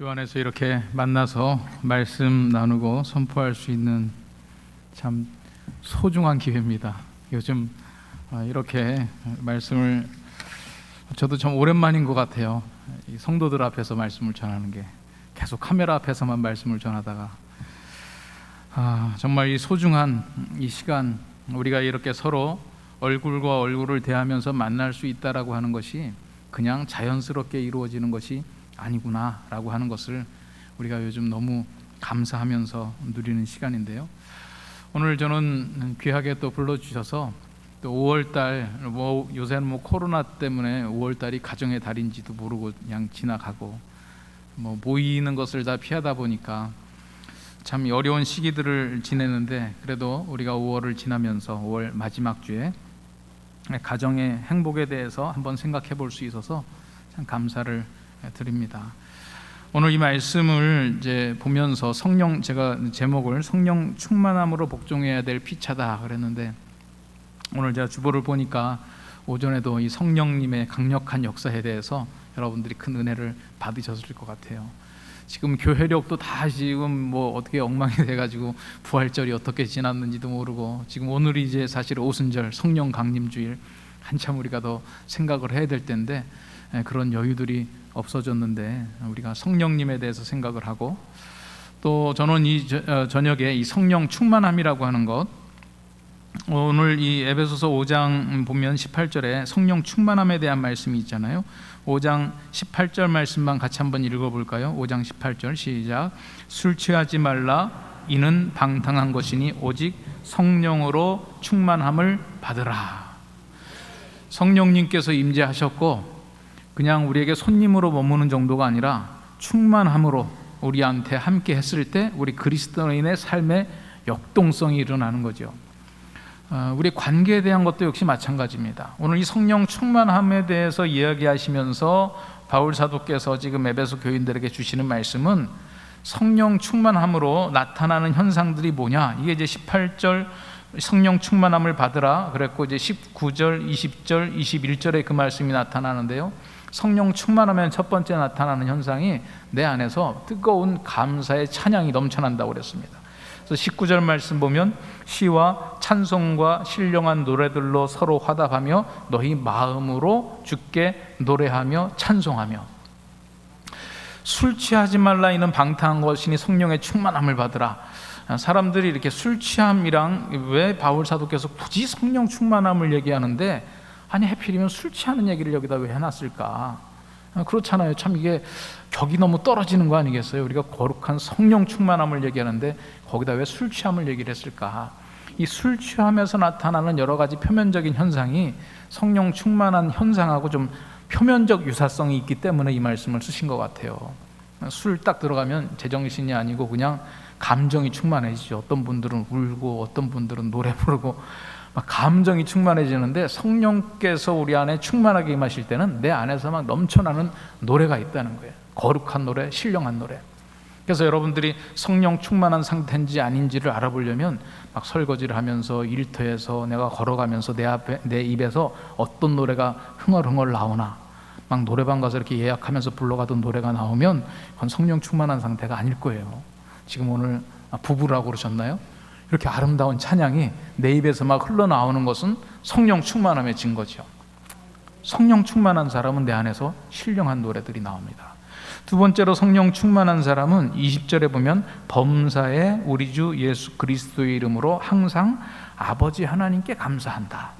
주 안에서 이렇게 만나서 말씀 나누고 선포할 수 있는 참 소중한 기회입니다. 요즘 이렇게 말씀을 저도 참 오랜만인 것 같아요. 이 성도들 앞에서 말씀을 전하는 게 계속 카메라 앞에서만 말씀을 전하다가 정말 이 소중한 이 시간, 우리가 이렇게 서로 얼굴과 얼굴을 대하면서 만날 수 있다라고 하는 것이 그냥 자연스럽게 이루어지는 것이 아니구나라고 하는 것을 우리가 요즘 너무 감사하면서 누리는 시간인데요. 오늘 저는 귀하게 또 불러주셔서 또 5월달, 요새는 코로나 때문에 5월달이 가정의 달인지도 모르고 그냥 지나가고 모이는 것을 다 피하다 보니까 참 어려운 시기들을 지내는데, 그래도 우리가 5월을 지나면서 5월 마지막 주에 가정의 행복에 대해서 한번 생각해 볼 수 있어서 참 감사를 드립니다. 오늘 이 말씀을 이제 보면서 제가 제목을 성령 충만함으로 복종해야 될 피차다 그랬는데, 오늘 제가 주보를 보니까 오전에도 이 성령님의 강력한 역사에 대해서 여러분들이 큰 은혜를 받으셨을 것 같아요. 지금 교회력도 다 지금 어떻게 엉망이 돼가지고 부활절이 어떻게 지났는지도 모르고, 지금 오늘이 이제 사실 오순절 성령 강림주일, 한참 우리가 더 생각을 해야 될 텐데 그런 여유들이 없어졌는데 우리가 성령님에 대해서 생각을 하고, 또 저는 이 저녁에 이 성령 충만함이라고 하는 것, 오늘 이 에베소서 5장 보면 18절에 성령 충만함에 대한 말씀이 있잖아요. 5장 18절 말씀만 같이 한번 읽어볼까요? 5장 18절 시작. 술 취하지 말라, 이는 방탕한 것이니 오직 성령으로 충만함을 받으라. 성령님께서 임재하셨고 그냥 우리에게 손님으로 머무는 정도가 아니라 충만함으로 우리한테 함께 했을 때 우리 그리스도인의 삶의 역동성이 일어나는 거죠. 우리 관계에 대한 것도 역시 마찬가지입니다. 오늘 이 성령 충만함에 대해서 이야기하시면서 바울 사도께서 지금 에베소 교인들에게 주시는 말씀은 성령 충만함으로 나타나는 현상들이 뭐냐, 이게 이제 18절 성령 충만함을 받으라 그랬고, 이제 19절, 20절, 21절에 그 말씀이 나타나는데요. 성령 충만하면 첫 번째 나타나는 현상이 내 안에서 뜨거운 감사의 찬양이 넘쳐난다고 그랬습니다. 그래서 19절 말씀 보면 시와 찬송과 신령한 노래들로 서로 화답하며 너희 마음으로 주께 노래하며 찬송하며. 술 취하지 말라, 이는 방탕한 것이니 성령의 충만함을 받으라. 사람들이 이렇게 술 취함이랑 왜 바울 사도께서 굳이 성령 충만함을 얘기하는데, 아니 해필이면 술 취하는 얘기를 여기다 왜 해놨을까? 그렇잖아요. 참 이게 격이 너무 떨어지는 거 아니겠어요? 우리가 거룩한 성령 충만함을 얘기하는데 거기다 왜 술 취함을 얘기를 했을까? 이 술 취함에서 나타나는 여러 가지 표면적인 현상이 성령 충만한 현상하고 좀 표면적 유사성이 있기 때문에 이 말씀을 쓰신 것 같아요. 술 딱 들어가면 제정신이 아니고 그냥 감정이 충만해지죠. 어떤 분들은 울고 어떤 분들은 노래 부르고 막 감정이 충만해지는데, 성령께서 우리 안에 충만하게 임하실 때는 내 안에서 막 넘쳐나는 노래가 있다는 거예요. 거룩한 노래, 신령한 노래. 그래서 여러분들이 성령 충만한 상태인지 아닌지를 알아보려면 막 설거지를 하면서 일터에서 내가 걸어가면서 내 입에서 어떤 노래가 흥얼흥얼 나오나, 막 노래방 가서 이렇게 예약하면서 불러가던 노래가 나오면 그건 성령 충만한 상태가 아닐 거예요. 지금 오늘 부부라고 그러셨나요? 이렇게 아름다운 찬양이 내 입에서 막 흘러나오는 것은 성령 충만함의 증거죠. 성령 충만한 사람은 내 안에서 신령한 노래들이 나옵니다. 두 번째로 성령 충만한 사람은 20절에 보면 범사에 우리 주 예수 그리스도의 이름으로 항상 아버지 하나님께 감사한다.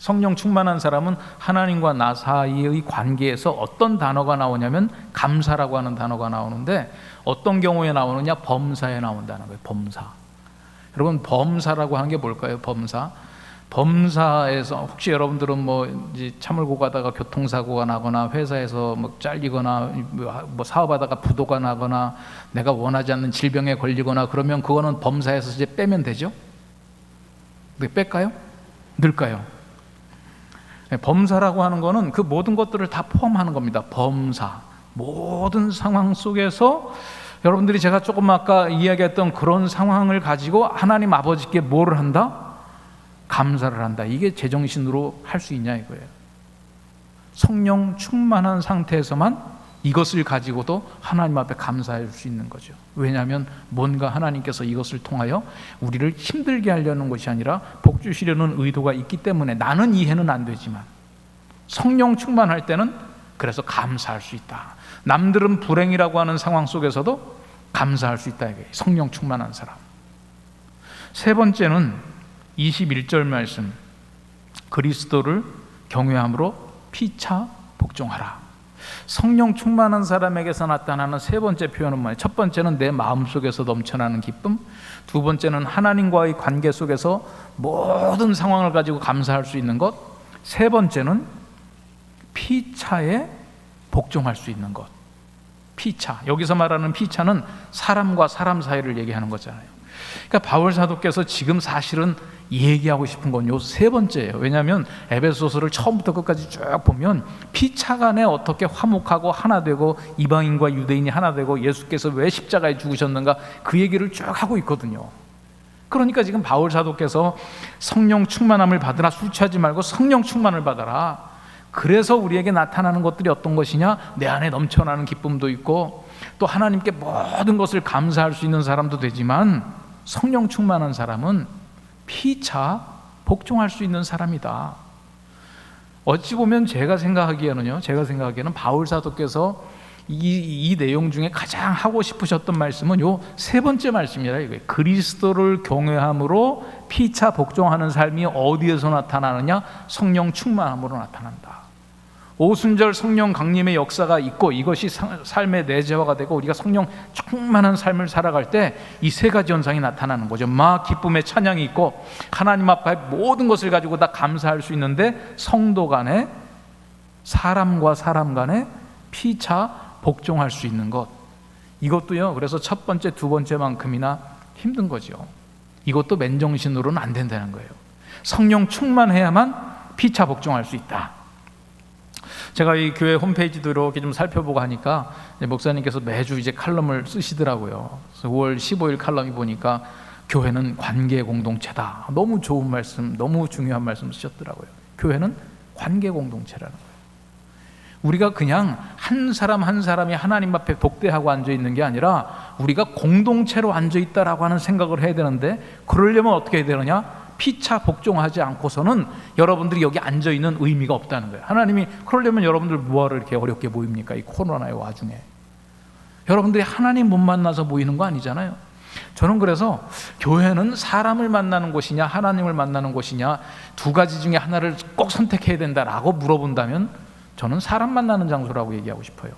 성령 충만한 사람은 하나님과 나 사이의 관계에서 어떤 단어가 나오냐면 감사라고 하는 단어가 나오는데, 어떤 경우에 나오느냐? 범사에 나온다는 거예요. 범사. 여러분, 범사라고 하는 게 뭘까요? 범사에서 혹시 여러분들은 이제 차 몰고 가다가 교통사고가 나거나 회사에서 잘리거나 사업하다가 부도가 나거나 내가 원하지 않는 질병에 걸리거나 그러면 그거는 범사에서 이제 빼면 되죠? 뺄까요? 넣을까요? 범사라고 하는 거는 그 모든 것들을 다 포함하는 겁니다. 범사. 모든 상황 속에서 여러분들이 제가 조금 아까 이야기했던 그런 상황을 가지고 하나님 아버지께 뭐를 한다? 감사를 한다. 이게 제정신으로 할 수 있냐 이거예요. 성령 충만한 상태에서만 이것을 가지고도 하나님 앞에 감사할 수 있는 거죠. 왜냐하면 뭔가 하나님께서 이것을 통하여 우리를 힘들게 하려는 것이 아니라 복 주시려는 의도가 있기 때문에 나는 이해는 안 되지만 성령 충만할 때는 그래서 감사할 수 있다. 남들은 불행이라고 하는 상황 속에서도 감사할 수 있다. 이게 성령 충만한 사람. 세 번째는 21절 말씀, 그리스도를 경외함으로 피차 복종하라. 성령 충만한 사람에게서 나타나는 세 번째 표현은 뭐예요? 첫 번째는 내 마음속에서 넘쳐나는 기쁨, 두 번째는 하나님과의 관계 속에서 모든 상황을 가지고 감사할 수 있는 것, 세 번째는 피차에 복종할 수 있는 것. 피차, 여기서 말하는 피차는 사람과 사람 사이를 얘기하는 거잖아요. 그러니까 바울 사도께서 지금 사실은 얘기하고 싶은 건 요 세 번째예요. 왜냐하면 에베소서를 처음부터 끝까지 쭉 보면 피차 간에 어떻게 화목하고 하나 되고 이방인과 유대인이 하나 되고 예수께서 왜 십자가에 죽으셨는가 그 얘기를 쭉 하고 있거든요. 그러니까 지금 바울 사도께서 성령 충만함을 받으라, 술 취하지 말고 성령 충만을 받아라. 그래서 우리에게 나타나는 것들이 어떤 것이냐? 내 안에 넘쳐나는 기쁨도 있고 또 하나님께 모든 것을 감사할 수 있는 사람도 되지만 성령 충만한 사람은 피차 복종할 수 있는 사람이다. 어찌 보면 제가 생각하기에는 바울 사도께서 이 내용 중에 가장 하고 싶으셨던 말씀은 요 세 번째 말씀이라 이거예요. 그리스도를 경외함으로 피차 복종하는 삶이 어디에서 나타나느냐? 성령 충만함으로 나타난다. 오순절 성령 강림의 역사가 있고 이것이 삶의 내재화가 되고 우리가 성령 충만한 삶을 살아갈 때 이 세 가지 현상이 나타나는 거죠. 막 기쁨의 찬양이 있고 하나님 앞에 모든 것을 가지고 다 감사할 수 있는데 성도 간에 사람과 사람 간에 피차 복종할 수 있는 것, 이것도요 그래서 첫 번째 두 번째만큼이나 힘든 거죠. 이것도 맨정신으로는 안 된다는 거예요. 성령 충만해야만 피차 복종할 수 있다. 제가 이 교회 홈페이지도 이렇게 좀 살펴보고 하니까 목사님께서 매주 이제 칼럼을 쓰시더라고요. 그래서 5월 15일 칼럼이 보니까 교회는 관계 공동체다. 너무 좋은 말씀, 너무 중요한 말씀 쓰셨더라고요. 교회는 관계 공동체라는 거예요. 우리가 그냥 한 사람 한 사람이 하나님 앞에 독대하고 앉아 있는 게 아니라 우리가 공동체로 앉아 있다라고 하는 생각을 해야 되는데 그러려면 어떻게 해야 되느냐? 피차 복종하지 않고서는 여러분들이 여기 앉아 있는 의미가 없다는 거예요. 하나님이 그러려면 여러분들 뭐하러 이렇게 어렵게 모입니까? 이 코로나의 와중에 여러분들이 하나님 못 만나서 모이는 거 아니잖아요. 저는 그래서 교회는 사람을 만나는 곳이냐 하나님을 만나는 곳이냐 두 가지 중에 하나를 꼭 선택해야 된다라고 물어본다면 저는 사람 만나는 장소라고 얘기하고 싶어요.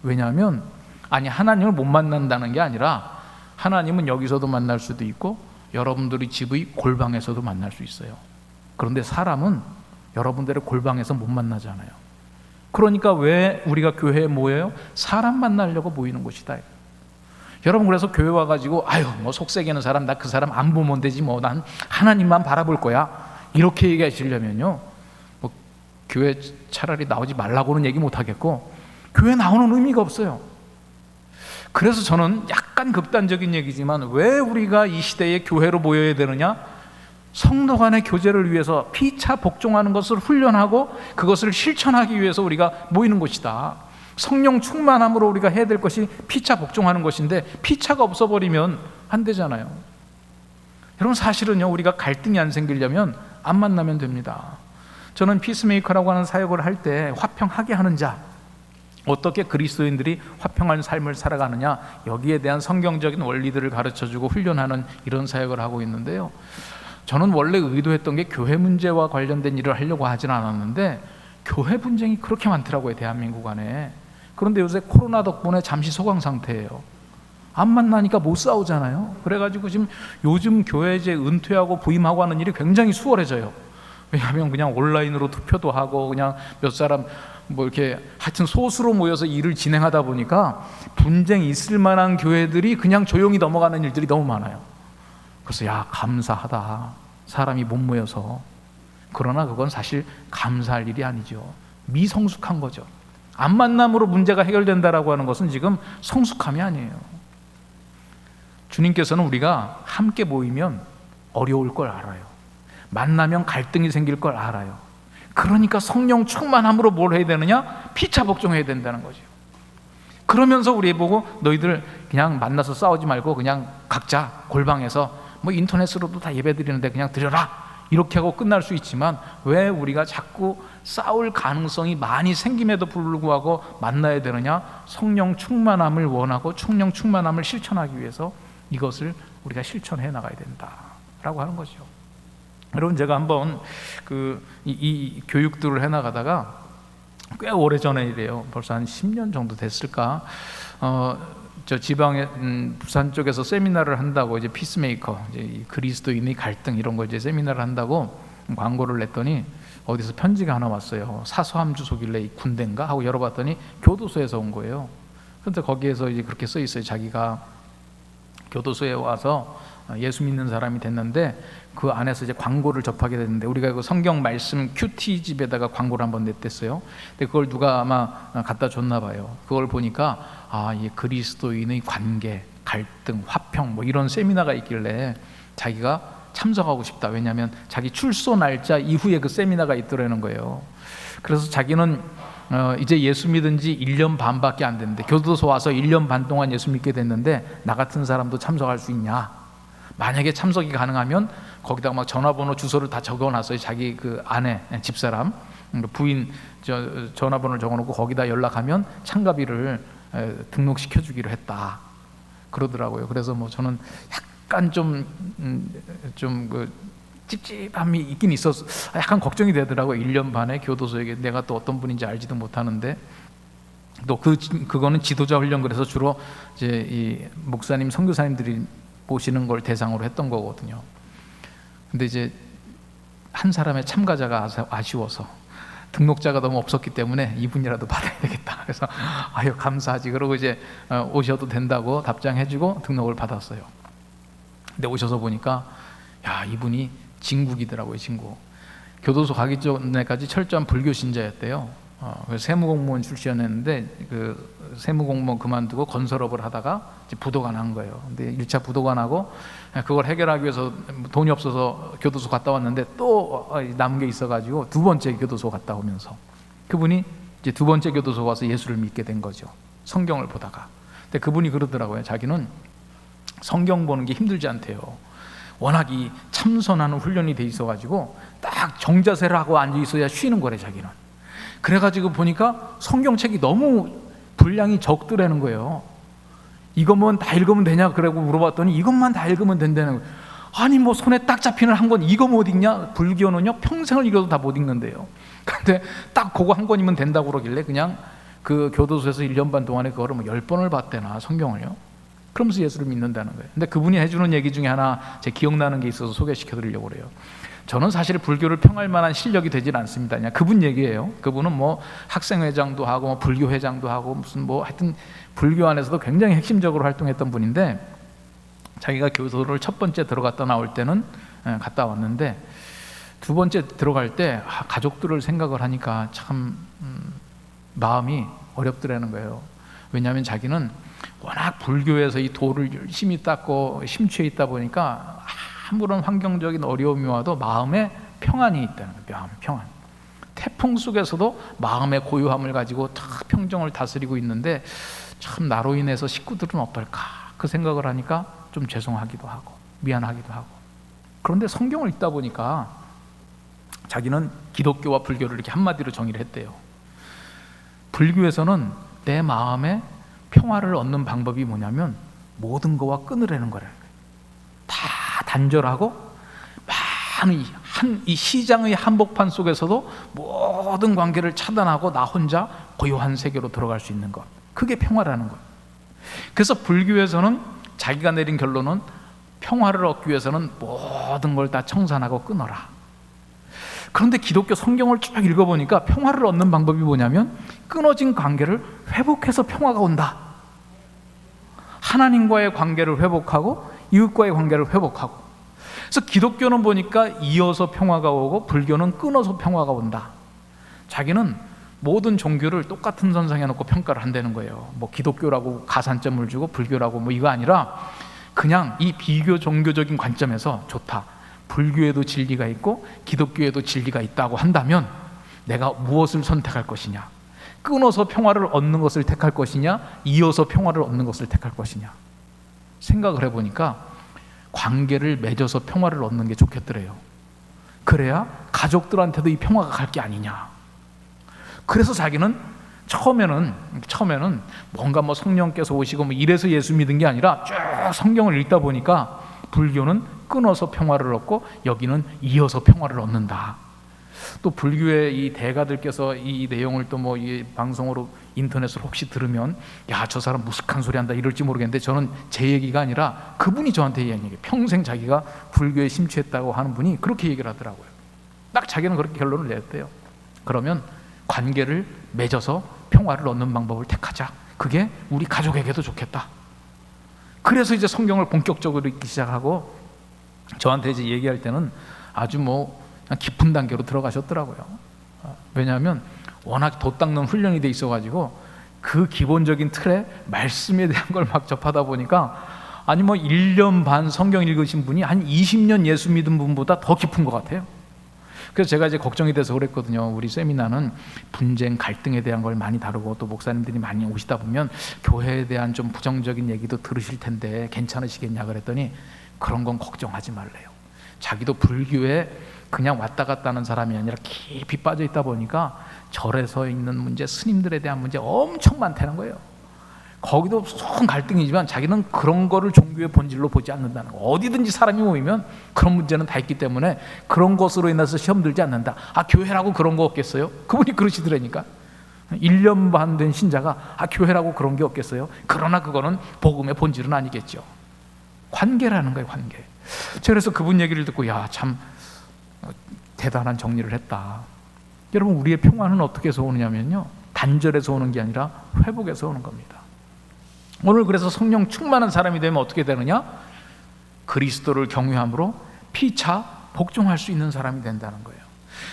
왜냐하면 하나님을 못 만난다는 게 아니라 하나님은 여기서도 만날 수도 있고 여러분들이 집의 골방에서도 만날 수 있어요. 그런데 사람은 여러분들의 골방에서 못 만나잖아요. 그러니까 왜 우리가 교회에 모여요? 사람 만나려고 모이는 곳이다. 여러분 그래서 교회 와가지고 뭐 속세기는 사람, 나 그 사람 안 보면 되지 뭐 난 하나님만 바라볼 거야 이렇게 얘기하시려면요 뭐 교회 차라리 나오지 말라고는 얘기 못 하겠고 교회 나오는 의미가 없어요. 그래서 저는 약간 극단적인 얘기지만 왜 우리가 이 시대에 교회로 모여야 되느냐? 성도 간의 교제를 위해서 피차 복종하는 것을 훈련하고 그것을 실천하기 위해서 우리가 모이는 것이다. 성령 충만함으로 우리가 해야 될 것이 피차 복종하는 것인데 피차가 없어버리면 안 되잖아요. 여러분 사실은요 우리가 갈등이 안 생기려면 안 만나면 됩니다. 저는 피스메이커라고 하는 사역을 할 때 화평하게 하는 자, 어떻게 그리스도인들이 화평한 삶을 살아가느냐 여기에 대한 성경적인 원리들을 가르쳐주고 훈련하는 이런 사역을 하고 있는데요. 저는 원래 의도했던 게 교회 문제와 관련된 일을 하려고 하진 않았는데 교회 분쟁이 그렇게 많더라고요 대한민국 안에. 그런데 요새 코로나 덕분에 잠시 소강 상태예요. 안 만나니까 못 싸우잖아요. 그래가지고 지금 요즘 교회 이제 은퇴하고 부임하고 하는 일이 굉장히 수월해져요. 왜냐하면 그냥 온라인으로 투표도 하고 그냥 몇 사람 뭐 이렇게 하여튼 소수로 모여서 일을 진행하다 보니까 분쟁이 있을 만한 교회들이 그냥 조용히 넘어가는 일들이 너무 많아요. 그래서 감사하다 사람이 못 모여서. 그러나 그건 사실 감사할 일이 아니죠. 미성숙한 거죠. 안 만남으로 문제가 해결된다라고 하는 것은 지금 성숙함이 아니에요. 주님께서는 우리가 함께 모이면 어려울 걸 알아요. 만나면 갈등이 생길 걸 알아요. 그러니까 성령 충만함으로 뭘 해야 되느냐? 피차 복종해야 된다는 거죠. 그러면서 우리 보고 너희들 그냥 만나서 싸우지 말고 그냥 각자 골방에서 뭐 인터넷으로도 다 예배드리는데 그냥 드려라, 이렇게 하고 끝날 수 있지만 왜 우리가 자꾸 싸울 가능성이 많이 생김에도 불구하고 만나야 되느냐? 성령 충만함을 원하고 성령 충만함을 실천하기 위해서 이것을 우리가 실천해 나가야 된다라고 하는 거죠. 여러분, 제가 한번 이 교육들을 해 나가다가 꽤 오래전에 이래요. 벌써 한 10년 정도 됐을까? 저 지방에 부산 쪽에서 세미나를 한다고, 이제 피스메이커, 이제 그리스도인의 갈등 이런 거 이제 세미나를 한다고 광고를 냈더니 어디서 편지가 하나 왔어요. 사소함 주소길래 이 군대인가 하고 열어봤더니 교도소에서 온 거예요. 그런데 거기에서 이제 그렇게 써 있어요. 자기가 교도소에 와서 예수 믿는 사람이 됐는데 그 안에서 이제 광고를 접하게 됐는데, 우리가 그 성경 말씀 큐티 집에다가 광고를 한번 냈댔어요. 근데 그걸 누가 아마 갖다 줬나 봐요. 그걸 보니까 이 그리스도인의 관계, 갈등, 화평 뭐 이런 세미나가 있길래 자기가 참석하고 싶다. 왜냐하면 자기 출소 날짜 이후에 그 세미나가 있더라는 거예요. 그래서 자기는 이제 예수 믿은 지 1년 반밖에 안 됐는데, 교도소 와서 1년 반 동안 예수 믿게 됐는데 나 같은 사람도 참석할 수 있냐? 만약에 참석이 가능하면 거기다가 막 전화번호 주소를 다 적어놨어요. 자기 그 아내, 집사람, 부인 전화번호를 적어놓고 거기다 연락하면 참가비를 등록시켜 주기로 했다 그러더라고요. 그래서 뭐 저는 약간 좀 그 찝찝함이 있긴 있었어. 약간 걱정이 되더라고요. 1년 반에 교도소에 내가 또 어떤 분인지 알지도 못하는데, 또 그거는 지도자 훈련, 그래서 주로 이제 이 목사님, 선교사님들이 보시는 걸 대상으로 했던 거거든요. 근데 이제 한 사람의 참가자가 아쉬워서 등록자가 너무 없었기 때문에 이분이라도 받아야 되겠다. 그래서 아유 감사하지. 그러고 이제 오셔도 된다고 답장해주고 등록을 받았어요. 근데 오셔서 보니까 야, 이분이 진국이더라고요. 진국. 교도소 가기 전에까지 철저한 불교 신자였대요. 세무공무원 출신이었는데 그 세무공무원 그만두고 건설업을 하다가 이제 부도가 난 거예요. 근데 1차 부도가 나고 그걸 해결하기 위해서 돈이 없어서 교도소 갔다 왔는데 또 남은 게 있어가지고 두 번째 교도소 갔다 오면서 그분이 이제 두 번째 교도소 가서 예수를 믿게 된 거죠. 성경을 보다가. 근데 그분이 그러더라고요. 자기는 성경 보는 게 힘들지 않대요. 워낙 이 참선하는 훈련이 돼 있어가지고 딱 정자세를 하고 앉아 있어야 쉬는 거래, 자기는. 그래가지고 보니까 성경책이 너무 분량이 적더라는 거예요. 이것만 다 읽으면 되냐? 그러고 물어봤더니 이것만 다 읽으면 된다는 거예요. 아니 뭐 손에 딱 잡히는 한 권 이거 못 읽냐? 불교는요 평생을 읽어도 다 못 읽는데요. 근데 딱 그거 한 권이면 된다고 그러길래 그냥 그 교도소에서 1년 반 동안에 그거를 뭐 10번을 봤대나, 성경을요. 그러면서 예수를 믿는다는 거예요. 근데 그분이 해주는 얘기 중에 하나 제 기억나는 게 있어서 소개시켜 드리려고 그래요. 저는 사실 불교를 평할 만한 실력이 되질 않습니다. 그냥 그분 얘기예요. 그분은 뭐 학생회장도 하고 뭐 불교회장도 하고 무슨 뭐 하여튼 불교 안에서도 굉장히 핵심적으로 활동했던 분인데, 자기가 교도소를 첫 번째 들어갔다 나올 때는 갔다 왔는데 두 번째 들어갈 때 가족들을 생각을 하니까 참 마음이 어렵더라는 거예요. 왜냐하면 자기는 워낙 불교에서 이 도를 열심히 닦고 심취해 있다 보니까 아무런 환경적인 어려움이 와도 마음에 평안이 있다는 거예요. 평안. 태풍 속에서도 마음의 고요함을 가지고 다 평정을 다스리고 있는데 참 나로 인해서 식구들은 어떨까 그 생각을 하니까 좀 죄송하기도 하고 미안하기도 하고. 그런데 성경을 읽다 보니까 자기는 기독교와 불교를 이렇게 한마디로 정의를 했대요. 불교에서는 내 마음에 평화를 얻는 방법이 뭐냐면 모든 거와 끊으라는 거라는 거예요. 다 단절하고 많은 이 시장의 한복판 속에서도 모든 관계를 차단하고 나 혼자 고요한 세계로 들어갈 수 있는 것, 그게 평화라는 거예요. 그래서 불교에서는 자기가 내린 결론은 평화를 얻기 위해서는 모든 걸 다 청산하고 끊어라. 그런데 기독교 성경을 쭉 읽어보니까 평화를 얻는 방법이 뭐냐면 끊어진 관계를 회복해서 평화가 온다. 하나님과의 관계를 회복하고 이웃과의 관계를 회복하고. 그래서 기독교는 보니까 이어서 평화가 오고 불교는 끊어서 평화가 온다. 자기는 모든 종교를 똑같은 선상에 놓고 평가를 한다는 거예요. 뭐 기독교라고 가산점을 주고 불교라고 뭐 이거 아니라 그냥 이 비교 종교적인 관점에서 좋다. 불교에도 진리가 있고 기독교에도 진리가 있다고 한다면 내가 무엇을 선택할 것이냐, 끊어서 평화를 얻는 것을 택할 것이냐, 이어서 평화를 얻는 것을 택할 것이냐. 생각을 해보니까 관계를 맺어서 평화를 얻는 게 좋겠더래요. 그래야 가족들한테도 이 평화가 갈 게 아니냐. 그래서 자기는 처음에는 뭔가 뭐 성령께서 오시고 뭐 이래서 예수 믿은 게 아니라 쭉 성경을 읽다 보니까 불교는 끊어서 평화를 얻고 여기는 이어서 평화를 얻는다. 또 불교의 이 대가들께서 이 내용을 또 뭐 이 방송으로 인터넷으로 혹시 들으면 야, 저 사람 무식한 소리 한다 이럴지 모르겠는데, 저는 제 얘기가 아니라 그분이 저한테 얘기한 얘기, 평생 자기가 불교에 심취했다고 하는 분이 그렇게 얘기를 하더라고요. 딱 자기는 그렇게 결론을 내렸대요. 그러면 관계를 맺어서 평화를 얻는 방법을 택하자. 그게 우리 가족에게도 좋겠다. 그래서 이제 성경을 본격적으로 읽기 시작하고 저한테 이제 얘기할 때는 아주 뭐 깊은 단계로 들어가셨더라고요. 왜냐하면 워낙 돛 닦는 훈련이 돼 있어가지고 그 기본적인 틀에 말씀에 대한 걸 막 접하다 보니까 아니 뭐 1년 반 성경 읽으신 분이 한 20년 예수 믿은 분보다 더 깊은 것 같아요. 그래서 제가 이제 걱정이 돼서 그랬거든요. 우리 세미나는 분쟁, 갈등에 대한 걸 많이 다루고 또 목사님들이 많이 오시다 보면 교회에 대한 좀 부정적인 얘기도 들으실 텐데 괜찮으시겠냐 그랬더니 그런 건 걱정하지 말래요. 자기도 불교에 그냥 왔다 갔다 하는 사람이 아니라 깊이 빠져 있다 보니까 절에서 있는 문제, 스님들에 대한 문제 엄청 많다는 거예요. 거기도 속 갈등이지만 자기는 그런 거를 종교의 본질로 보지 않는다는 거. 어디든지 사람이 모이면 그런 문제는 다 있기 때문에 그런 것으로 인해서 시험 들지 않는다. 아, 교회라고 그런 거 없겠어요? 그분이 그러시더라니까. 1년 반 된 신자가 아, 교회라고 그런 게 없겠어요? 그러나 그거는 복음의 본질은 아니겠죠. 관계라는 거예요, 관계. 그래서 그분 얘기를 듣고 야, 참 대단한 정리를 했다. 여러분, 우리의 평화는 어떻게 해서 오느냐면요, 단절에서 오는 게 아니라 회복에서 오는 겁니다. 오늘 그래서 성령 충만한 사람이 되면 어떻게 되느냐? 그리스도를 경외함으로 피차 복종할 수 있는 사람이 된다는 거예요.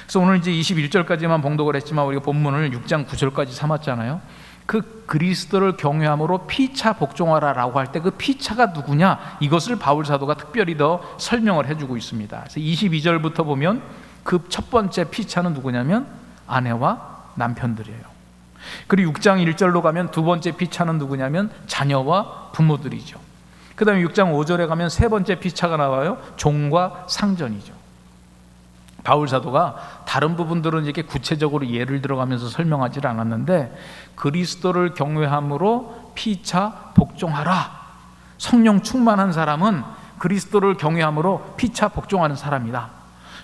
그래서 오늘 이제 21절까지만 봉독을 했지만 우리가 본문을 6장 9절까지 삼았잖아요. 그 그리스도를 경외함으로 피차 복종하라라고 할 때 그 피차가 누구냐? 이것을 바울 사도가 특별히 더 설명을 해주고 있습니다. 그래서 22절부터 보면 그 첫 번째 피차는 누구냐면 아내와 남편들이에요. 그리고 6장 1절로 가면 두 번째 피차는 누구냐면 자녀와 부모들이죠. 그 다음에 6장 5절에 가면 세 번째 피차가 나와요. 종과 상전이죠. 바울 사도가 다른 부분들은 이렇게 구체적으로 예를 들어가면서 설명하지 않았는데 그리스도를 경외함으로 피차 복종하라. 성령 충만한 사람은 그리스도를 경외함으로 피차 복종하는 사람이다.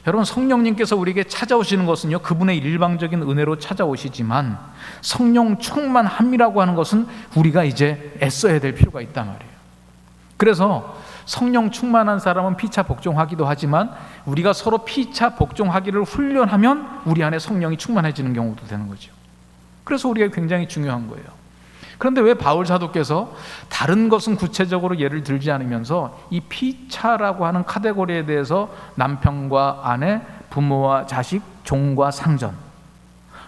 여러분, 성령님께서 우리에게 찾아오시는 것은요, 그분의 일방적인 은혜로 찾아오시지만 성령 충만함이라고 하는 것은 우리가 이제 애써야 될 필요가 있단 말이에요. 그래서 성령 충만한 사람은 피차 복종하기도 하지만 우리가 서로 피차 복종하기를 훈련하면 우리 안에 성령이 충만해지는 경우도 되는 거죠. 그래서 우리가 굉장히 중요한 거예요. 그런데 왜 바울 사도께서 다른 것은 구체적으로 예를 들지 않으면서 이 피차라고 하는 카테고리에 대해서 남편과 아내, 부모와 자식, 종과 상전,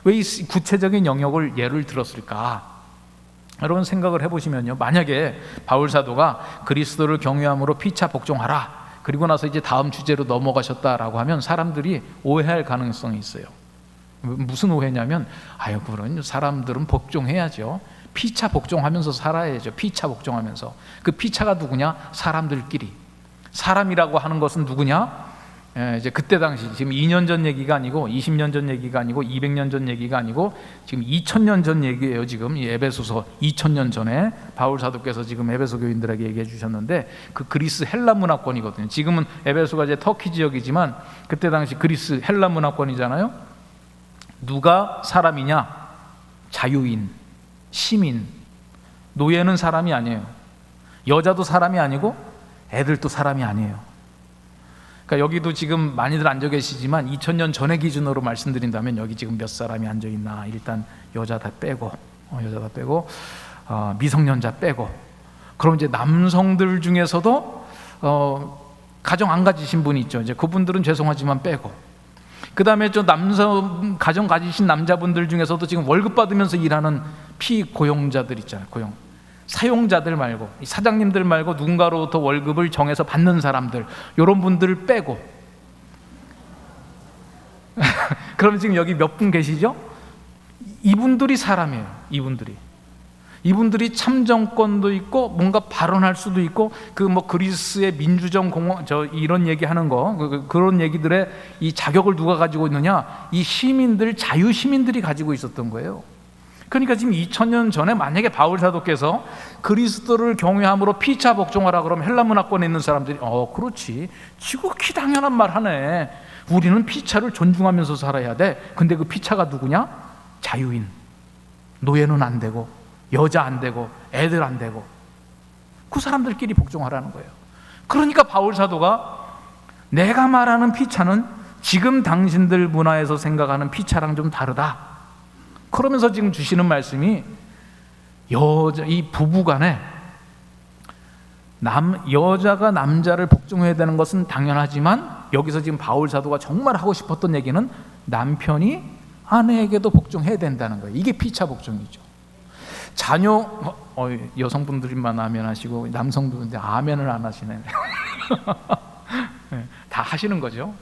왜 이 구체적인 영역을 예를 들었을까? 여러분 생각을 해보시면요, 만약에 바울 사도가 그리스도를 경외함으로 피차 복종하라 그리고 나서 이제 다음 주제로 넘어가셨다라고 하면 사람들이 오해할 가능성이 있어요. 무슨 오해냐면 아유, 그런 사람들은 복종해야죠. 피차 복종하면서 살아야죠. 피차 복종하면서. 그 피차가 누구냐? 사람들끼리. 사람이라고 하는 것은 누구냐? 이제 그때 당시, 지금 2년 전 얘기가 아니고 20년 전 얘기가 아니고 200년 전 얘기가 아니고 지금 2000년 전 얘기예요. 지금 이 에베소서 2000년 전에 바울 사도께서 지금 에베소 교인들에게 얘기해 주셨는데 그 그리스 헬라 문화권이거든요. 지금은 에베소가 이제 터키 지역이지만 그때 당시 그리스 헬라 문화권이잖아요. 누가 사람이냐? 자유인, 시민, 노예는 사람이 아니에요. 여자도 사람이 아니고 애들도 사람이 아니에요. 그러니까 여기도 지금 많이들 앉아 계시지만 2000년 전의 기준으로 말씀드린다면 여기 지금 몇 사람이 앉아 있나? 일단 여자 다 빼고, 미성년자 빼고, 그럼 이제 남성들 중에서도 가정 안 가지신 분이 있죠. 이제 그분들은 죄송하지만 빼고, 그 다음에 저 남성 가정 가지신 남자분들 중에서도 지금 월급 받으면서 일하는 피고용자들 있잖아요. 고용 사용자들 말고, 사장님들 말고 누군가로부터 월급을 정해서 받는 사람들, 이런 분들을 빼고 그럼 지금 여기 몇 분 계시죠? 이분들이 사람이에요. 이분들이 참정권도 있고 뭔가 발언할 수도 있고 그 뭐 그리스의 민주정 공원 이런 얘기하는 거 그런 얘기들의 이 자격을 누가 가지고 있느냐? 이 시민들, 자유 시민들이 가지고 있었던 거예요. 그러니까 지금 2000년 전에 만약에 바울 사도께서 그리스도를 경외함으로 피차 복종하라 그러면 헬라 문화권에 있는 사람들이 그렇지, 지극히 당연한 말 하네. 우리는 피차를 존중하면서 살아야 돼. 근데 그 피차가 누구냐? 자유인, 노예는 안 되고 여자 안 되고 애들 안 되고 그 사람들끼리 복종하라는 거예요. 그러니까 바울 사도가 내가 말하는 피차는 지금 당신들 문화에서 생각하는 피차랑 좀 다르다. 그러면서 지금 주시는 말씀이 이 부부간에 여자가 남자를 복종해야 되는 것은 당연하지만 여기서 지금 바울 사도가 정말 하고 싶었던 얘기는 남편이 아내에게도 복종해야 된다는 거예요. 이게 피차 복종이죠. 자녀 여성분들만 아멘 하시고 남성분들 아멘을 안 하시네. 다 하시는 거죠.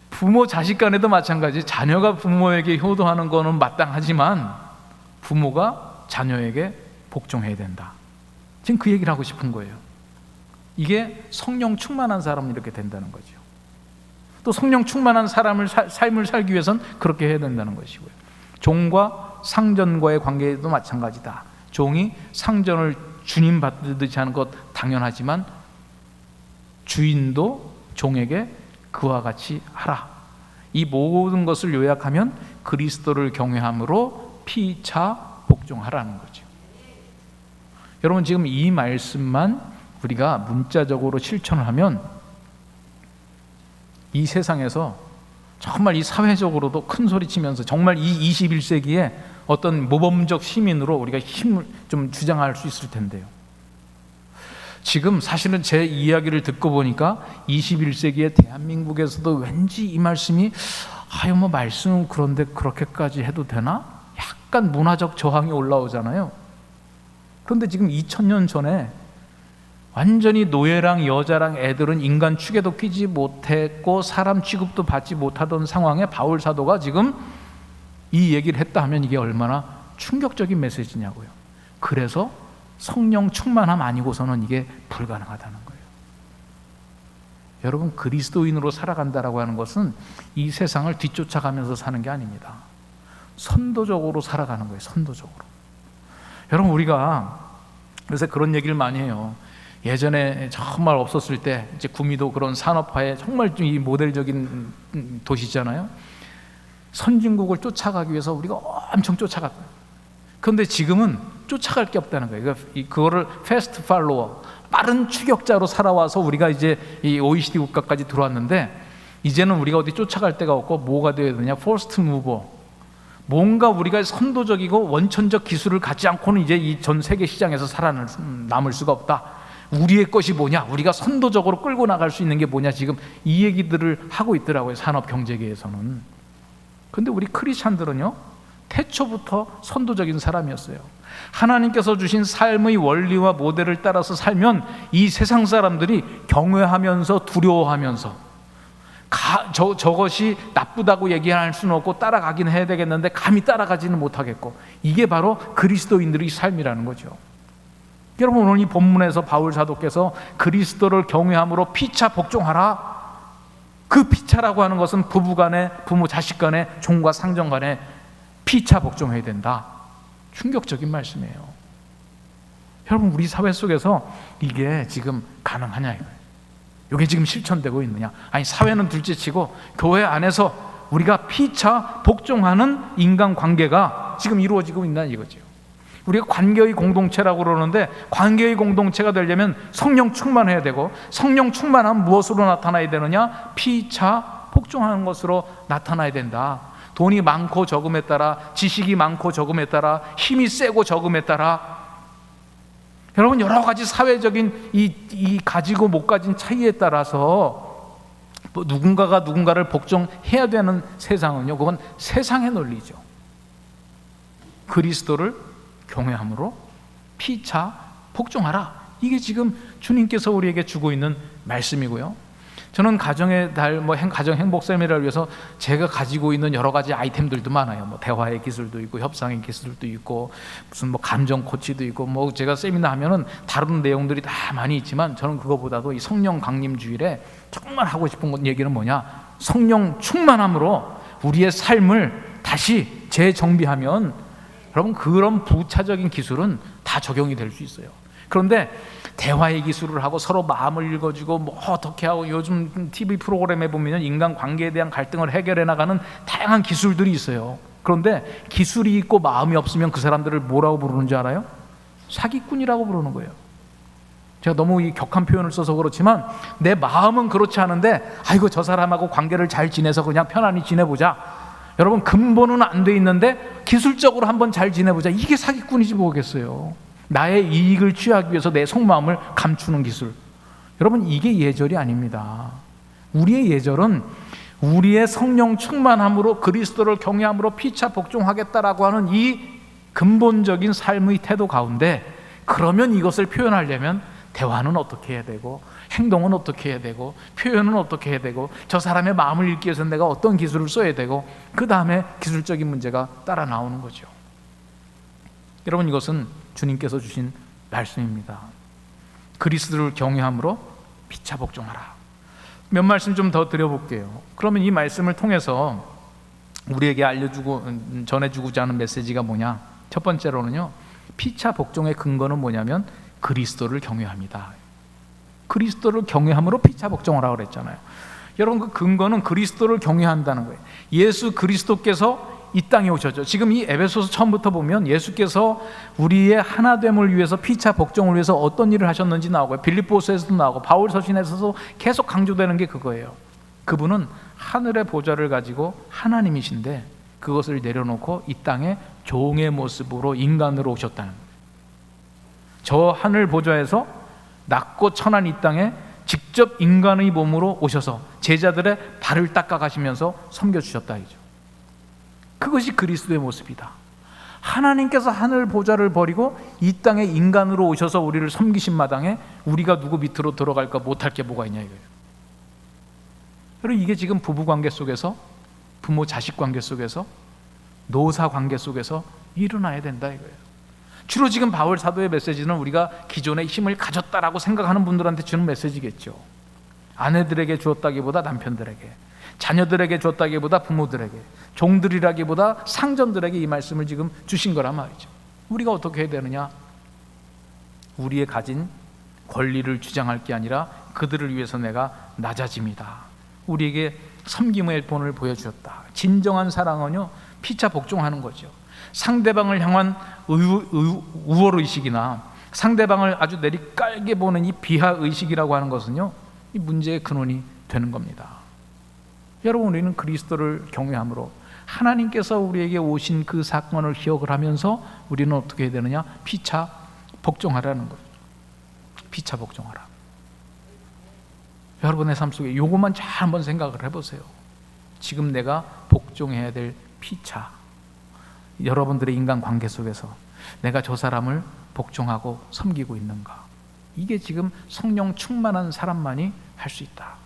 부모 자식 간에도 마찬가지. 자녀가 부모에게 효도하는 거는 마땅하지만 부모가 자녀에게 복종해야 된다. 지금 그 얘기를 하고 싶은 거예요. 이게 성령 충만한 사람은 이렇게 된다는 거죠. 또 성령 충만한 삶을 살기 위해서는 그렇게 해야 된다는 것이고요. 종과 상전과의 관계도 마찬가지다. 종이 상전을 주님 받듯이 하는 것 당연하지만 주인도 종에게 그와 같이 하라. 이 모든 것을 요약하면 그리스도를 경외함으로 피차 복종하라는 거죠. 여러분, 지금 이 말씀만 우리가 문자적으로 실천을 하면 이 세상에서 정말 이 사회적으로도 큰 소리 치면서 정말 이 21세기에 어떤 모범적 시민으로 우리가 힘을 좀 주장할 수 있을 텐데요. 지금 사실은 제 이야기를 듣고 보니까 21세기의 대한민국에서도 왠지 이 말씀이 뭐 말씀은 그런데 그렇게까지 해도 되나? 약간 문화적 저항이 올라오잖아요. 그런데 지금 2000년 전에 완전히 노예랑 여자랑 애들은 인간 축에도 끼지 못했고 사람 취급도 받지 못하던 상황에 바울 사도가 지금 이 얘기를 했다 하면 이게 얼마나 충격적인 메시지냐고요. 그래서 성령 충만함 아니고서는 이게 불가능하다는 거예요. 여러분, 그리스도인으로 살아간다라고 하는 것은 이 세상을 뒤쫓아가면서 사는 게 아닙니다. 선도적으로 살아가는 거예요. 선도적으로. 여러분, 우리가 요새 그런 얘기를 많이 해요. 예전에 정말 없었을 때 이제 구미도 그런 산업화의 정말 이 모델적인 도시잖아요. 선진국을 쫓아가기 위해서 우리가 엄청 쫓아갔어요. 그런데 지금은 쫓아갈 게 없다는 거예요. 그거를 패스트 팔로워, 빠른 추격자로 살아와서 우리가 이제 이 OECD 국가까지 들어왔는데 이제는 우리가 어디 쫓아갈 데가 없고 뭐가 되어야 되냐? 퍼스트 무버. 뭔가 우리가 선도적이고 원천적 기술을 갖지 않고는 이제 이 전 세계 시장에서 살아남을 수가 없다. 우리의 것이 뭐냐? 우리가 선도적으로 끌고 나갈 수 있는 게 뭐냐? 지금 이 얘기들을 하고 있더라고요. 산업 경제계에서는. 근데 우리 크리스찬들은요, 태초부터 선도적인 사람이었어요. 하나님께서 주신 삶의 원리와 모델을 따라서 살면 이 세상 사람들이 경외하면서 두려워하면서 저것이 나쁘다고 얘기할 수는 없고 따라가긴 해야 되겠는데 감히 따라가지는 못하겠고, 이게 바로 그리스도인들의 삶이라는 거죠. 여러분, 오늘 이 본문에서 바울 사도께서 그리스도를 경외함으로 피차 복종하라. 그 피차라고 하는 것은 부부간에, 부모 자식 간에, 종과 상전 간에 피차 복종해야 된다. 충격적인 말씀이에요. 여러분, 우리 사회 속에서 이게 지금 가능하냐 이거예요. 이게 지금 실천되고 있느냐? 아니, 사회는 둘째치고 교회 안에서 우리가 피차 복종하는 인간관계가 지금 이루어지고 있나 이거죠. 우리가 관계의 공동체라고 그러는데 관계의 공동체가 되려면 성령 충만해야 되고, 성령 충만함 무엇으로 나타나야 되느냐? 피차 복종하는 것으로 나타나야 된다. 돈이 많고 적음에 따라, 지식이 많고 적음에 따라, 힘이 세고 적음에 따라, 여러분, 여러 가지 사회적인 이 가지고 못 가진 차이에 따라서 누군가가 누군가를 복종해야 되는 세상은요, 그건 세상의 논리죠. 그리스도를 경외함으로 피차 복종하라. 이게 지금 주님께서 우리에게 주고 있는 말씀이고요. 저는 가정의 달, 가정 행복 세미나를 위해서 제가 가지고 있는 여러 가지 아이템들도 많아요. 대화의 기술도 있고, 협상의 기술도 있고, 무슨 감정 코치도 있고, 제가 세미나 하면은 다른 내용들이 다 많이 있지만, 저는 그거보다도 이 성령 강림 주일에 정말 하고 싶은 얘기는 뭐냐? 성령 충만함으로 우리의 삶을 다시 재정비하면, 여러분, 그런 부차적인 기술은 다 적용이 될 수 있어요. 그런데 대화의 기술을 하고 서로 마음을 읽어주고 어떻게 하고, 요즘 TV 프로그램에 보면 인간 관계에 대한 갈등을 해결해 나가는 다양한 기술들이 있어요. 그런데 기술이 있고 마음이 없으면 그 사람들을 뭐라고 부르는 줄 알아요? 사기꾼이라고 부르는 거예요. 제가 너무 이 격한 표현을 써서 그렇지만, 내 마음은 그렇지 않은데 아이고 저 사람하고 관계를 잘 지내서 그냥 편안히 지내보자, 여러분 근본은 안 돼 있는데 기술적으로 한번 잘 지내보자, 이게 사기꾼이지 뭐겠어요. 나의 이익을 취하기 위해서 내 속마음을 감추는 기술, 여러분 이게 예절이 아닙니다. 우리의 예절은 우리의 성령 충만함으로 그리스도를 경외함으로 피차 복종하겠다라고 하는 이 근본적인 삶의 태도 가운데, 그러면 이것을 표현하려면 대화는 어떻게 해야 되고, 행동은 어떻게 해야 되고, 표현은 어떻게 해야 되고, 저 사람의 마음을 읽기 위해서 내가 어떤 기술을 써야 되고, 그 다음에 기술적인 문제가 따라 나오는 거죠. 여러분, 이것은 주님께서 주신 말씀입니다. 그리스도를 경외함으로 피차 복종하라. 몇 말씀 좀 더 드려볼게요. 그러면 이 말씀을 통해서 우리에게 알려주고 전해주고자 하는 메시지가 뭐냐? 첫 번째로는요, 피차 복종의 근거는 뭐냐면 그리스도를 경외합니다. 그리스도를 경외함으로 피차 복종하라고 그랬잖아요. 여러분, 그 근거는 그리스도를 경외한다는 거예요. 예수 그리스도께서 이 땅에 오셨죠. 지금 이 에베소서 처음부터 보면 예수께서 우리의 하나됨을 위해서, 피차 복종을 위해서 어떤 일을 하셨는지 나오고요. 빌립보서에서도 나오고 바울 서신에서도 계속 강조되는 게 그거예요. 그분은 하늘의 보좌를 가지고 하나님이신데 그것을 내려놓고 이 땅에 종의 모습으로 인간으로 오셨다는 거예요. 저 하늘 보좌에서 낮고 천한 이 땅에 직접 인간의 몸으로 오셔서 제자들의 발을 닦아 가시면서 섬겨주셨다 이죠. 그것이 그리스도의 모습이다. 하나님께서 하늘 보좌를 버리고 이 땅에 인간으로 오셔서 우리를 섬기신 마당에 우리가 누구 밑으로 들어갈까 못할 게 뭐가 있냐 이거예요. 여러분, 이게 지금 부부관계 속에서, 부모 자식 관계 속에서, 노사 관계 속에서 일어나야 된다 이거예요. 주로 지금 바울 사도의 메시지는 우리가 기존의 힘을 가졌다라고 생각하는 분들한테 주는 메시지겠죠. 아내들에게 주었다기보다 남편들에게, 자녀들에게 줬다기보다 부모들에게, 종들이라기보다 상전들에게 이 말씀을 지금 주신 거란 말이죠. 우리가 어떻게 해야 되느냐? 우리의 가진 권리를 주장할 게 아니라 그들을 위해서 내가 낮아집니다. 우리에게 섬김의 본을 보여주었다. 진정한 사랑은요, 피차 복종하는 거죠. 상대방을 향한 우월의식이나 상대방을 아주 내리깔게 보는 이 비하의식이라고 하는 것은요, 이 문제의 근원이 되는 겁니다. 여러분, 우리는 그리스도를 경외함으로 하나님께서 우리에게 오신 그 사건을 기억을 하면서 우리는 어떻게 해야 되느냐? 피차 복종하라는 거예요. 피차 복종하라. 여러분의 삶 속에 이것만 잘 한번 생각을 해보세요. 지금 내가 복종해야 될 피차, 여러분들의 인간관계 속에서 내가 저 사람을 복종하고 섬기고 있는가? 이게 지금 성령 충만한 사람만이 할 수 있다.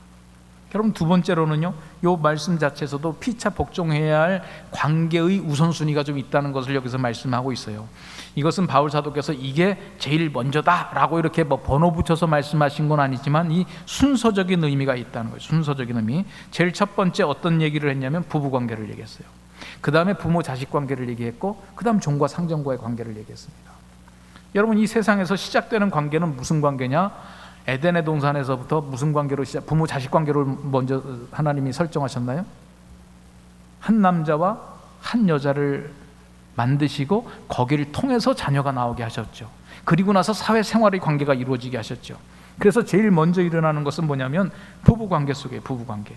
여러분, 두 번째로는요, 이 말씀 자체에서도 피차 복종해야 할 관계의 우선순위가 좀 있다는 것을 여기서 말씀하고 있어요. 이것은 바울 사도께서 이게 제일 먼저다라고 이렇게 번호 붙여서 말씀하신 건 아니지만 이 순서적인 의미가 있다는 거예요. 순서적인 의미. 제일 첫 번째 어떤 얘기를 했냐면 부부관계를 얘기했어요. 그 다음에 부모 자식 관계를 얘기했고, 그 다음 종과 상전과의 관계를 얘기했습니다. 여러분, 이 세상에서 시작되는 관계는 무슨 관계냐? 에덴의 동산에서부터 무슨 관계로 부모 자식 관계를 먼저 하나님이 설정하셨나요? 한 남자와 한 여자를 만드시고 거기를 통해서 자녀가 나오게 하셨죠. 그리고 나서 사회생활의 관계가 이루어지게 하셨죠. 그래서 제일 먼저 일어나는 것은 뭐냐면 부부관계 속에, 부부관계.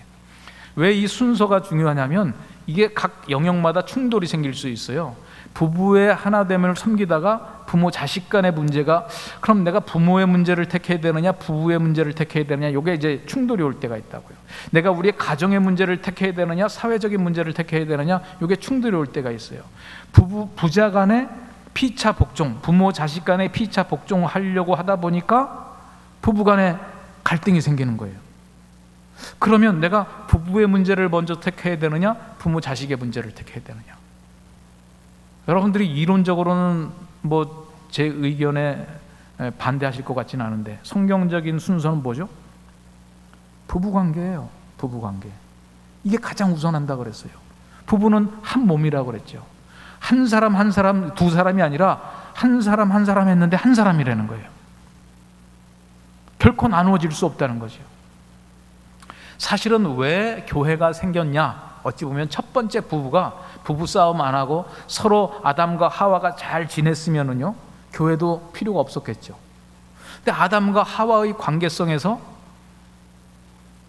왜 이 순서가 중요하냐면 이게 각 영역마다 충돌이 생길 수 있어요. 부부의 하나됨을 섬기다가 부모 자식 간의 문제가, 그럼 내가 부모의 문제를 택해야 되느냐 부부의 문제를 택해야 되느냐, 이게 이제 충돌이 올 때가 있다고요. 내가 우리의 가정의 문제를 택해야 되느냐 사회적인 문제를 택해야 되느냐, 이게 충돌이 올 때가 있어요. 부자 간의 피차 복종, 부모 자식 간의 피차 복종을 하려고 하다 보니까 부부 간에 갈등이 생기는 거예요. 그러면 내가 부부의 문제를 먼저 택해야 되느냐, 부모 자식의 문제를 택해야 되느냐? 여러분들이 이론적으로는 뭐 제 의견에 반대하실 것 같지는 않은데 성경적인 순서는 뭐죠? 부부관계예요. 부부관계. 이게 가장 우선한다 그랬어요. 부부는 한 몸이라고 그랬죠. 한 사람 한 사람, 두 사람이 아니라 한 사람 한 사람 했는데 한 사람이라는 거예요. 결코 나누어질 수 없다는 거죠. 사실은 왜 교회가 생겼냐? 어찌 보면 첫 번째 부부가 부부싸움 안 하고 서로 아담과 하와가 잘 지냈으면은요, 교회도 필요가 없었겠죠. 근데 아담과 하와의 관계성에서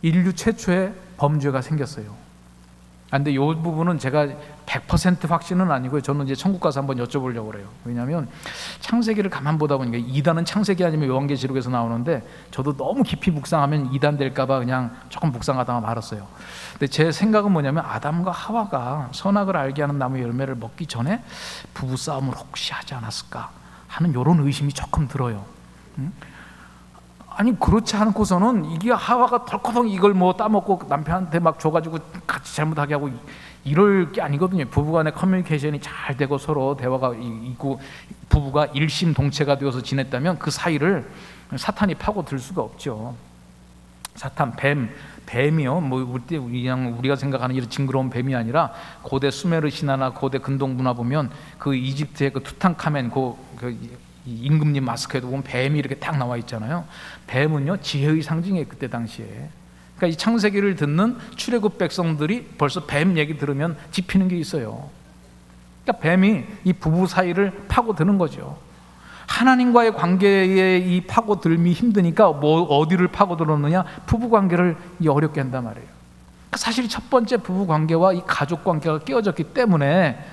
인류 최초의 범죄가 생겼어요. 근데 이 부분은 제가 100% 확신은 아니고요. 저는 이제 천국 가서 한번 여쭤보려고 그래요. 왜냐하면 창세기를 가만 보다 보니까 이단은 창세기 아니면 요한계시록에서 나오는데 저도 너무 깊이 묵상하면 이단 될까봐 그냥 조금 묵상하다가 말았어요. 근데 제 생각은 뭐냐면 아담과 하와가 선악을 알게 하는 나무 열매를 먹기 전에 부부싸움을 혹시 하지 않았을까 하는 이런 의심이 조금 들어요. 아니 그렇지 않고서는 이게 하와가 덜커덩 이걸 뭐 따먹고 남편한테 막 줘가지고 같이 잘못하게 하고 이럴 게 아니거든요. 부부간의 커뮤니케이션이 잘 되고 서로 대화가 있고 부부가 일심동체가 되어서 지냈다면 그 사이를 사탄이 파고들 수가 없죠. 사탄, 뱀이요. 뭐 그냥 우리가 생각하는 이런 징그러운 뱀이 아니라 고대 수메르 신화나 고대 근동 문화 보면 그 이집트의 그 투탕카멘 임금님 마스크에도 보면 뱀이 이렇게 딱 나와 있잖아요. 뱀은요 지혜의 상징이에요. 그때 당시에. 그러니까 이 창세기를 듣는 출애굽 백성들이 벌써 뱀 얘기 들으면 짚히는 게 있어요. 그러니까 뱀이 이 부부 사이를 파고드는 거죠. 하나님과의 관계에 이 파고들미 힘드니까 뭐 어디를 파고들었느냐? 부부 관계를 어렵게 한단 말이에요. 그러니까 사실 첫 번째 부부 관계와 이 가족 관계가 깨어졌기 때문에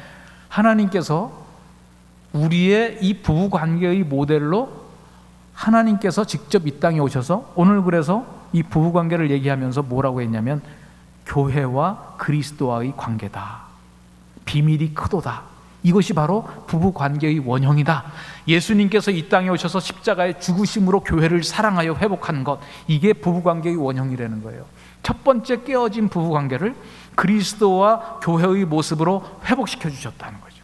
하나님께서 우리의 이 부부 관계의 모델로 하나님께서 직접 이 땅에 오셔서 오늘 그래서 이 부부 관계를 얘기하면서 뭐라고 했냐면 교회와 그리스도와의 관계다. 비밀이 크도다. 이것이 바로 부부 관계의 원형이다. 예수님께서 이 땅에 오셔서 십자가의 죽으심으로 교회를 사랑하여 회복한 것, 이게 부부 관계의 원형이라는 거예요. 첫 번째 깨어진 부부 관계를 그리스도와 교회의 모습으로 회복시켜 주셨다는 거죠.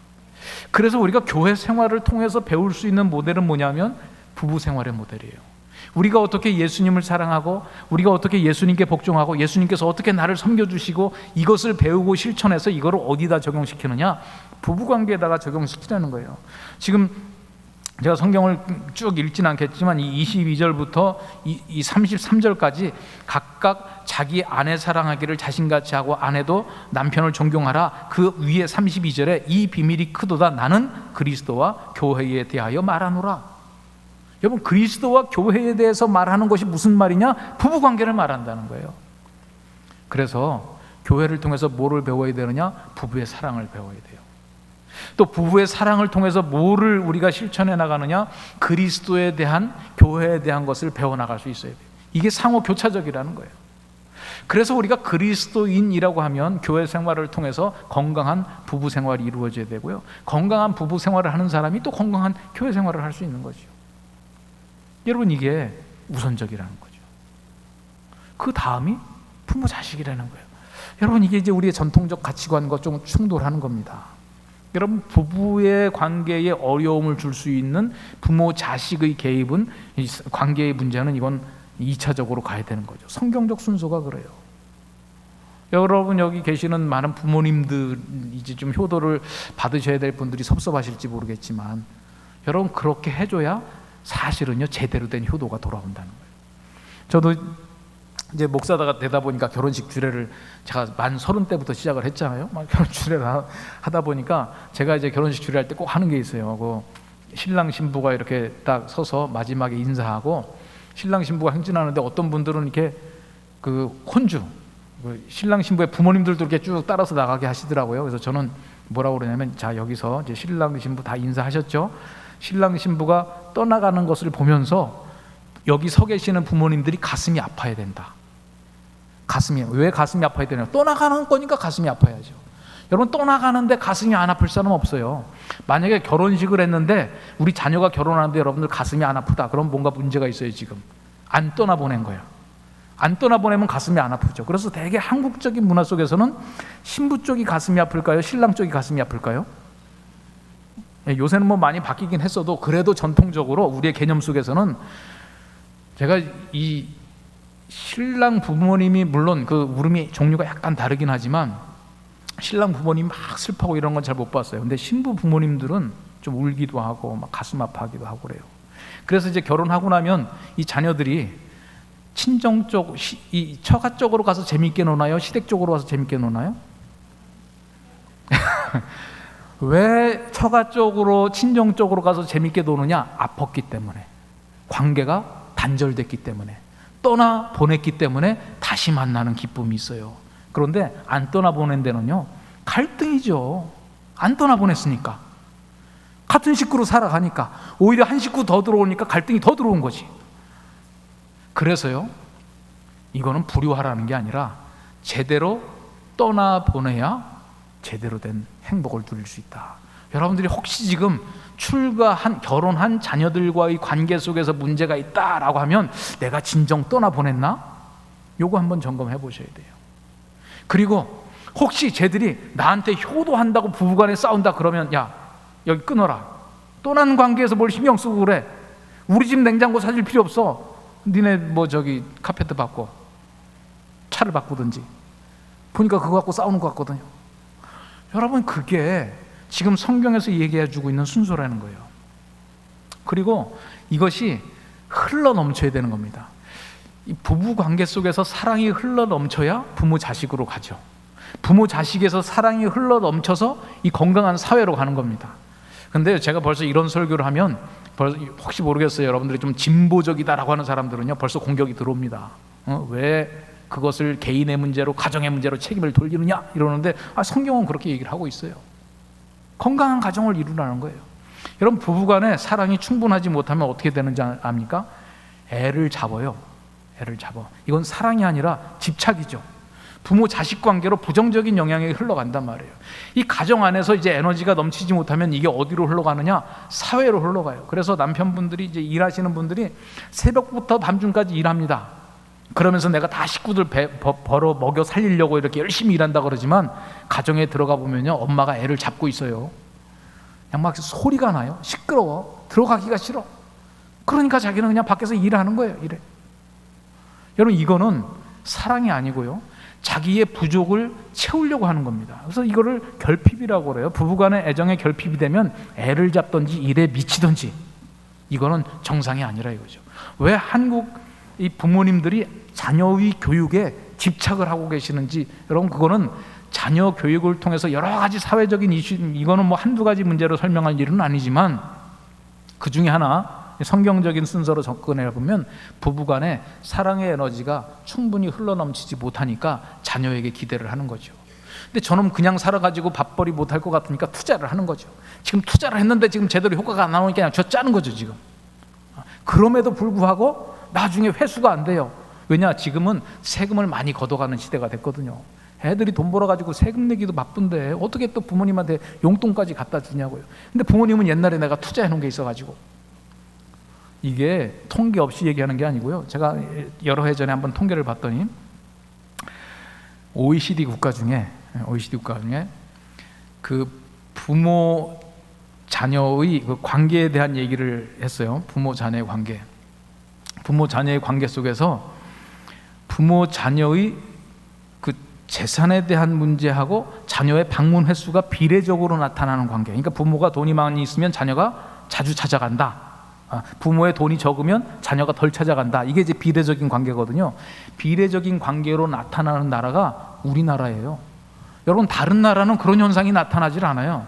그래서 우리가 교회 생활을 통해서 배울 수 있는 모델은 뭐냐면 부부 생활의 모델이에요. 우리가 어떻게 예수님을 사랑하고 우리가 어떻게 예수님께 복종하고 예수님께서 어떻게 나를 섬겨주시고 이것을 배우고 실천해서 이거를 어디다 적용시키느냐? 부부관계에다가 적용시키라는 거예요. 지금 제가 성경을 쭉 읽진 않겠지만 이 22절부터 이 33절까지 각각 자기 아내 사랑하기를 자신같이 하고 아내도 남편을 존경하라. 그 위에 32절에 이 비밀이 크도다. 나는 그리스도와 교회에 대하여 말하노라. 여러분, 그리스도와 교회에 대해서 말하는 것이 무슨 말이냐? 부부관계를 말한다는 거예요. 그래서 교회를 통해서 뭐를 배워야 되느냐? 부부의 사랑을 배워야 돼요. 또 부부의 사랑을 통해서 뭐를 우리가 실천해 나가느냐? 그리스도에 대한, 교회에 대한 것을 배워나갈 수 있어야 돼요. 이게 상호 교차적이라는 거예요. 그래서 우리가 그리스도인이라고 하면 교회 생활을 통해서 건강한 부부 생활이 이루어져야 되고요, 건강한 부부 생활을 하는 사람이 또 건강한 교회 생활을 할 수 있는 거죠. 여러분, 이게 우선적이라는 거죠. 그 다음이 부모 자식이라는 거예요. 여러분, 이게 이제 우리의 전통적 가치관과 좀 충돌하는 겁니다. 여러분, 부부의 관계에 어려움을 줄 수 있는 부모 자식의 개입은, 이 관계의 문제는 이건 2차적으로 가야 되는 거죠. 성경적 순서가 그래요. 여러분, 여기 계시는 많은 부모님들, 이제 좀 효도를 받으셔야 될 분들이 섭섭하실지 모르겠지만, 여러분, 그렇게 해줘야 사실은요 제대로 된 효도가 돌아온다는 거예요. 저도 이제 목사다가 되다 보니까 결혼식 주례를 제가 만 30대부터 시작을 했잖아요. 결혼 주례를 하다 보니까 제가 이제 결혼식 주례할 때 꼭 하는 게 있어요. 그 신랑 신부가 이렇게 딱 서서 마지막에 인사하고, 신랑 신부가 행진하는데 어떤 분들은 이렇게 그 혼주, 신랑 신부의 부모님들도 이렇게 쭉 따라서 나가게 하시더라고요. 그래서 저는 뭐라고 그러냐면, 자, 여기서 이제 신랑 신부 다 인사하셨죠? 신랑 신부가 떠나가는 것을 보면서 여기 서 계시는 부모님들이 가슴이 아파야 된다. 왜 가슴이 아파야 되냐? 떠나가는 거니까 가슴이 아파야죠. 여러분, 떠나가는데 가슴이 안 아플 사람 없어요. 만약에 결혼식을 했는데 우리 자녀가 결혼하는데 여러분들 가슴이 안 아프다, 그럼 뭔가 문제가 있어요. 지금 안 떠나보낸 거야. 안 떠나보내면 가슴이 안 아프죠. 그래서 되게 한국적인 문화 속에서는 신부 쪽이 가슴이 아플까요? 신랑 쪽이 가슴이 아플까요? 요새는 뭐 많이 바뀌긴 했어도 그래도 전통적으로 우리의 개념 속에서는 제가 이 신랑 부모님이 물론 그 울음이 종류가 약간 다르긴 하지만 신랑 부모님 막 슬퍼하고 이런 건 잘 못 봤어요. 근데 신부 부모님들은 좀 울기도 하고 막 가슴 아파하기도 하고 그래요. 그래서 이제 결혼하고 나면 이 자녀들이 친정 쪽, 이 처가 쪽으로 가서 재밌게 노나요? 시댁 쪽으로 가서 재밌게 노나요? 왜 처가 쪽으로, 친정 쪽으로 가서 재밌게 노느냐? 아팠기 때문에, 관계가 단절됐기 때문에, 떠나 보냈기 때문에 다시 만나는 기쁨이 있어요. 그런데 안 떠나 보낸 데는요, 갈등이죠. 안 떠나 보냈으니까, 같은 식구로 살아가니까 오히려 한 식구 더 들어오니까 갈등이 더 들어온 거지. 그래서요, 이거는 불효하라는 게 아니라 제대로 떠나 보내야 제대로 된 행복을 누릴 수 있다. 여러분들이 혹시 지금 출가한, 결혼한 자녀들과의 관계 속에서 문제가 있다라고 하면 내가 진정 떠나 보냈나? 요거 한번 점검해 보셔야 돼요. 그리고 혹시 쟤들이 나한테 효도한다고 부부간에 싸운다 그러면 야, 여기 끊어라. 떠난 관계에서 뭘 신경 쓰고 그래? 우리 집 냉장고 사줄 필요 없어. 니네 뭐 저기 카페트 바꿔, 차를 바꾸든지. 보니까 그거 갖고 싸우는 것 같거든요. 여러분, 그게 지금 성경에서 얘기해 주고 있는 순서라는 거예요. 그리고 이것이 흘러 넘쳐야 되는 겁니다. 이 부부 관계 속에서 사랑이 흘러 넘쳐야 부모 자식으로 가죠. 부모 자식에서 사랑이 흘러 넘쳐서 이 건강한 사회로 가는 겁니다. 근데 제가 벌써 이런 설교를 하면 혹시 모르겠어요. 여러분들이 좀 진보적이다라고 하는 사람들은요, 벌써 공격이 들어옵니다. 왜 그것을 개인의 문제로, 가정의 문제로 책임을 돌리느냐 이러는데, 성경은 그렇게 얘기를 하고 있어요. 건강한 가정을 이루라는 거예요. 여러분, 부부간에 사랑이 충분하지 못하면 어떻게 되는지 압니까? 애를 잡아요. 애를 잡아. 이건 사랑이 아니라 집착이죠. 부모 자식 관계로 부정적인 영향이 흘러간단 말이에요. 이 가정 안에서 이제 에너지가 넘치지 못하면 이게 어디로 흘러가느냐? 사회로 흘러가요. 그래서 남편분들이, 이제 일하시는 분들이 새벽부터 밤중까지 일합니다. 그러면서 내가 다 식구들 벌어 먹여 살리려고 이렇게 열심히 일한다 그러지만 가정에 들어가 보면요, 엄마가 애를 잡고 있어요. 그냥 막 소리가 나요. 시끄러워. 들어가기가 싫어. 그러니까 자기는 그냥 밖에서 일하는 거예요. 이래. 여러분, 이거는 사랑이 아니고요, 자기의 부족을 채우려고 하는 겁니다. 그래서 이거를 결핍이라고 그래요. 부부간의 애정의 결핍이 되면 애를 잡든지 일에 미치든지, 이거는 정상이 아니라 이거죠. 왜 한국 이 부모님들이 자녀의 교육에 집착을 하고 계시는지, 여러분, 그거는 자녀 교육을 통해서 여러 가지 사회적인 이슈, 이거는 뭐 한두 가지 문제로 설명할 일은 아니지만 그 중에 하나, 성경적인 순서로 접근해 보면 부부간에 사랑의 에너지가 충분히 흘러넘치지 못하니까 자녀에게 기대를 하는 거죠. 근데 저는 그냥 살아가지고 밥벌이 못할 것 같으니까 투자를 하는 거죠. 지금 투자를 했는데 지금 제대로 효과가 안 나오니까 그냥 저 짜는 거죠 지금. 그럼에도 불구하고 나중에 회수가 안 돼요. 왜냐? 지금은 세금을 많이 걷어가는 시대가 됐거든요. 애들이 돈 벌어가지고 세금 내기도 바쁜데 어떻게 또 부모님한테 용돈까지 갖다 주냐고요. 근데 부모님은 옛날에 내가 투자해 놓은 게 있어가지고, 이게 통계 없이 얘기하는 게 아니고요, 제가 여러 해 전에 한번 통계를 봤더니 OECD 국가 중에 그 부모 자녀의 그 관계에 대한 얘기를 했어요. 부모 자녀의 관계. 부모 자녀의 관계 속에서 부모 자녀의 그 재산에 대한 문제하고 자녀의 방문 횟수가 비례적으로 나타나는 관계. 그러니까 부모가 돈이 많이 있으면 자녀가 자주 찾아간다. 부모의 돈이 적으면 자녀가 덜 찾아간다. 이게 이제 비례적인 관계거든요. 비례적인 관계로 나타나는 나라가 우리나라예요. 여러분, 다른 나라는 그런 현상이 나타나질 않아요.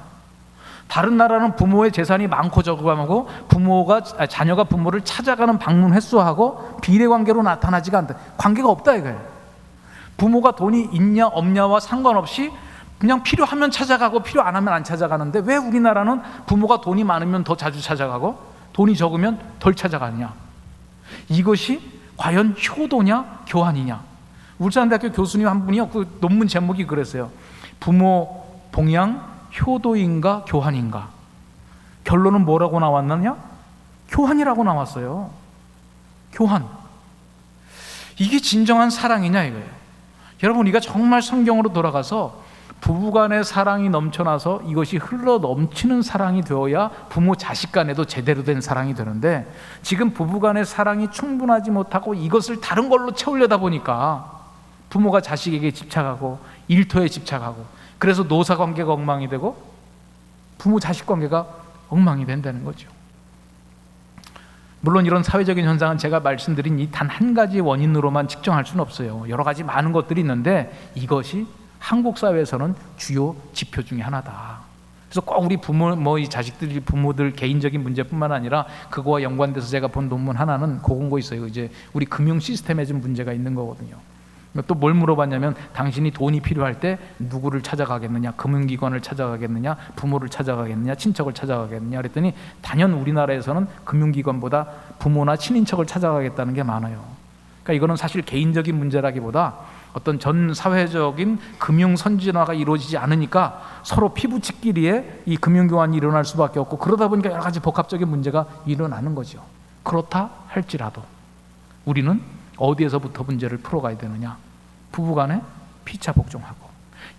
다른 나라는 부모의 재산이 많고 적어가고 자녀가 부모를 찾아가는 방문 횟수하고 비례 관계로 나타나지가 않다. 관계가 없다 이거예요. 부모가 돈이 있냐 없냐와 상관없이 그냥 필요하면 찾아가고 필요 안 하면 안 찾아가는데, 왜 우리나라는 부모가 돈이 많으면 더 자주 찾아가고 돈이 적으면 덜 찾아가느냐? 이것이 과연 효도냐 교환이냐? 울산대학교 교수님 한 분이요, 그 논문 제목이 그랬어요. 부모 봉양 효도인가 교환인가? 결론은 뭐라고 나왔느냐? 교환이라고 나왔어요. 교환. 이게 진정한 사랑이냐 이거예요. 여러분, 우리가 정말 성경으로 돌아가서 부부간의 사랑이 넘쳐나서 이것이 흘러 넘치는 사랑이 되어야 부모 자식 간에도 제대로 된 사랑이 되는데, 지금 부부간의 사랑이 충분하지 못하고 이것을 다른 걸로 채우려다 보니까 부모가 자식에게 집착하고 일터에 집착하고, 그래서 노사관계가 엉망이 되고 부모 자식 관계가 엉망이 된다는 거죠. 물론 이런 사회적인 현상은 제가 말씀드린 이 단 한 가지 원인으로만 측정할 수는 없어요. 여러 가지 많은 것들이 있는데 이것이 한국 사회에서는 주요 지표 중에 하나다. 그래서 꼭 우리 부모, 이 자식들이 부모들 개인적인 문제뿐만 아니라 그거와 연관돼서 제가 본 논문 하나는 그런 거 있어요. 이제 우리 금융 시스템에 좀 문제가 있는 거거든요. 또 뭘 물어봤냐면, 당신이 돈이 필요할 때 누구를 찾아가겠느냐, 금융기관을 찾아가겠느냐, 부모를 찾아가겠느냐, 친척을 찾아가겠느냐 그랬더니 단연 우리나라에서는 금융기관보다 부모나 친인척을 찾아가겠다는 게 많아요. 그러니까 이거는 사실 개인적인 문제라기보다 어떤 전 사회적인 금융 선진화가 이루어지지 않으니까 서로 피부치끼리에 이 금융교환이 일어날 수밖에 없고, 그러다 보니까 여러 가지 복합적인 문제가 일어나는 거죠. 그렇다 할지라도 우리는 어디에서부터 문제를 풀어가야 되느냐? 부부간에 피차 복종하고,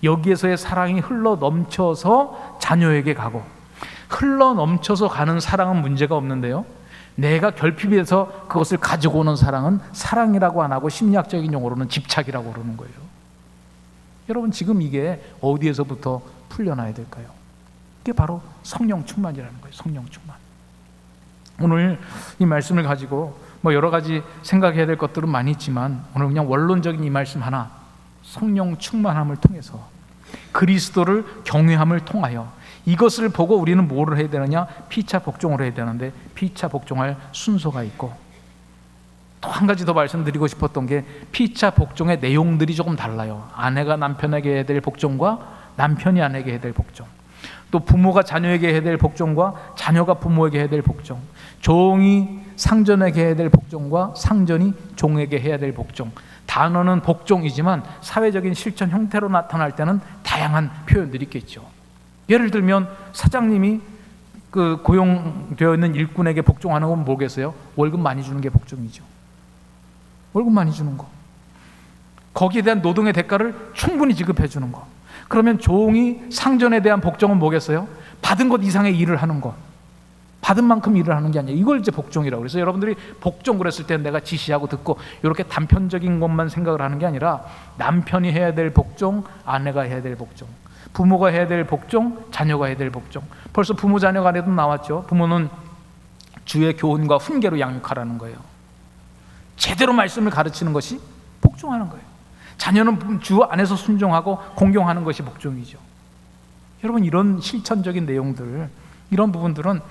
여기에서의 사랑이 흘러 넘쳐서 자녀에게 가고, 흘러 넘쳐서 가는 사랑은 문제가 없는데요, 내가 결핍해서 그것을 가지고 오는 사랑은 사랑이라고 안 하고 심리학적인 용어로는 집착이라고 그러는 거예요. 여러분, 지금 이게 어디에서부터 풀려나야 될까요? 이게 바로 성령 충만이라는 거예요. 성령 충만. 오늘 이 말씀을 가지고 여러 가지 생각해야 될 것들은 많이 있지만, 오늘 그냥 원론적인 이 말씀 하나, 성령 충만함을 통해서 그리스도를 경외함을 통하여 이것을 보고 우리는 뭐를 해야 되느냐? 피차 복종을 해야 되는데, 피차 복종할 순서가 있고, 또 한 가지 더 말씀드리고 싶었던 게, 피차 복종의 내용들이 조금 달라요. 아내가 남편에게 해야 될 복종과 남편이 아내에게 해야 될 복종, 또 부모가 자녀에게 해야 될 복종과 자녀가 부모에게 해야 될 복종, 종이 상전에게 해야 될 복종과 상전이 종에게 해야 될 복종. 단어는 복종이지만 사회적인 실천 형태로 나타날 때는 다양한 표현들이 있겠죠. 예를 들면 사장님이 그 고용되어 있는 일꾼에게 복종하는 건 뭐겠어요? 월급 많이 주는 게 복종이죠. 월급 많이 주는 거, 거기에 대한 노동의 대가를 충분히 지급해 주는 거. 그러면 종이 상전에 대한 복종은 뭐겠어요? 받은 것 이상의 일을 하는 것, 받은 만큼 일을 하는 게 아니에요. 이걸 이제 복종이라고. 그래서 여러분들이 복종 그랬을 때는 내가 지시하고 듣고 이렇게 단편적인 것만 생각을 하는 게 아니라, 남편이 해야 될 복종, 아내가 해야 될 복종, 부모가 해야 될 복종, 자녀가 해야 될 복종. 벌써 부모 자녀 간에도 나왔죠. 부모는 주의 교훈과 훈계로 양육하라는 거예요. 제대로 말씀을 가르치는 것이 복종하는 거예요. 자녀는 주 안에서 순종하고 공경하는 것이 복종이죠. 여러분, 이런 실천적인 내용들, 이런 부분들은